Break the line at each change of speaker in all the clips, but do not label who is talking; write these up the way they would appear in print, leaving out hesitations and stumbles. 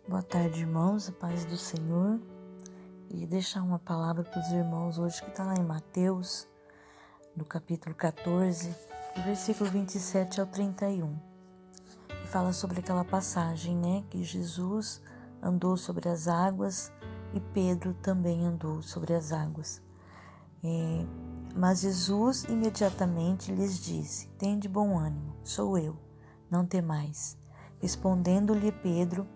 Boa tarde, irmãos, a paz do Senhor. E deixar uma palavra para os irmãos hoje que está lá em Mateus, no capítulo 14, do versículo 27 ao 31. E fala sobre aquela passagem, que Jesus andou sobre as águas e Pedro também andou sobre as águas. Mas Jesus imediatamente lhes disse: tende bom ânimo, sou eu, não temais. Respondendo-lhe Pedro,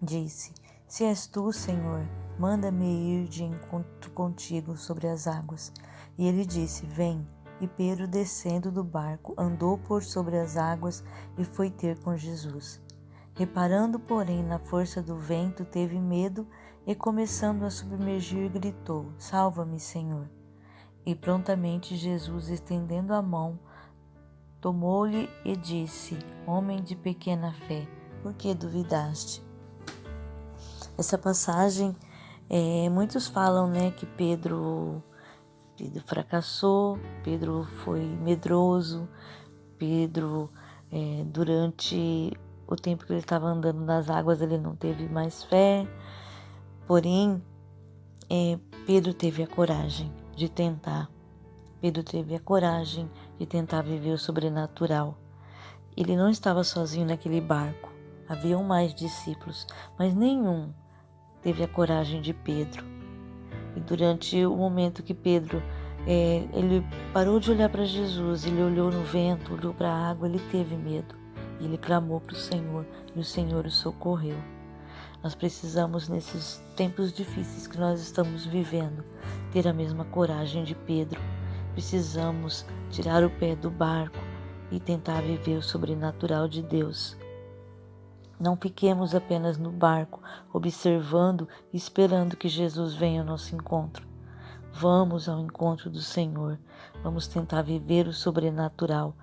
disse: se és tu, Senhor, manda-me ir de encontro contigo sobre as águas. E ele disse: vem. E Pedro, descendo do barco, andou por sobre as águas e foi ter com Jesus. Reparando, porém, na força do vento, teve medo e, começando a submergir, gritou: salva-me, Senhor. E prontamente Jesus, estendendo a mão, tomou-lhe e disse: homem de pequena fé, por que duvidaste? Essa passagem, muitos falam, que Pedro fracassou, Pedro foi medroso, Pedro, durante o tempo que ele estava andando nas águas, ele não teve mais fé. Porém, Pedro teve a coragem de tentar. Pedro teve a coragem de tentar viver o sobrenatural. Ele não estava sozinho naquele barco. Haviam mais discípulos, mas nenhum teve a coragem de Pedro. E durante o momento que Pedro, ele parou de olhar para Jesus, ele olhou no vento, olhou para a água, ele teve medo. E ele clamou para o Senhor, e o Senhor o socorreu. Nós precisamos, nesses tempos difíceis que nós estamos vivendo, ter a mesma coragem de Pedro. Precisamos tirar o pé do barco e tentar viver o sobrenatural de Deus. Não fiquemos apenas no barco, observando e esperando que Jesus venha ao nosso encontro. Vamos ao encontro do Senhor. Vamos tentar viver o sobrenatural.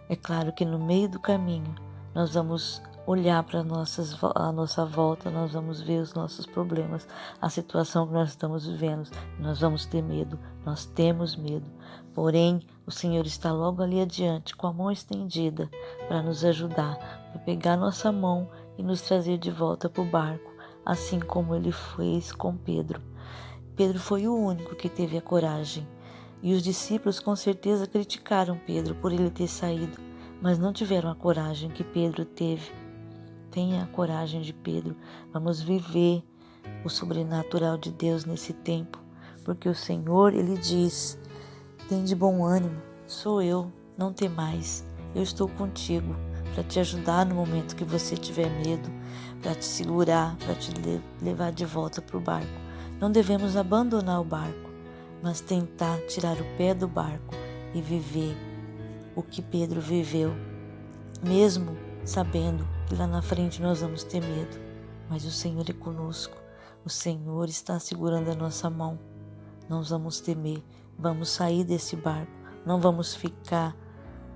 É claro que no meio do caminho, nós vamos olhar para a nossa volta, nós vamos ver os nossos problemas, a situação que nós estamos vivendo. Nós vamos ter medo, nós temos medo. Porém, o Senhor está logo ali adiante, com a mão estendida, para nos ajudar, para pegar nossa mão e nos trazer de volta para o barco, assim como ele fez com Pedro. Pedro foi o único que teve a coragem, e os discípulos com certeza criticaram Pedro por ele ter saído, mas não tiveram a coragem que Pedro teve. Tenha a coragem de Pedro. Vamos viver o sobrenatural de Deus nesse tempo, porque o Senhor, ele diz: tende bom ânimo, sou eu, não temais, eu estou contigo, para te ajudar no momento que você tiver medo, para te segurar, para te levar de volta para o barco. Não devemos abandonar o barco, mas tentar tirar o pé do barco e viver o que Pedro viveu, mesmo sabendo que lá na frente nós vamos ter medo. Mas o Senhor é conosco, o Senhor está segurando a nossa mão. Não vamos temer, vamos sair desse barco, não vamos ficar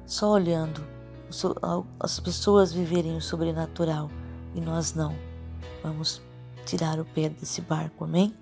só olhando as pessoas viverem o sobrenatural e nós não. Vamos tirar o pé desse barco, amém?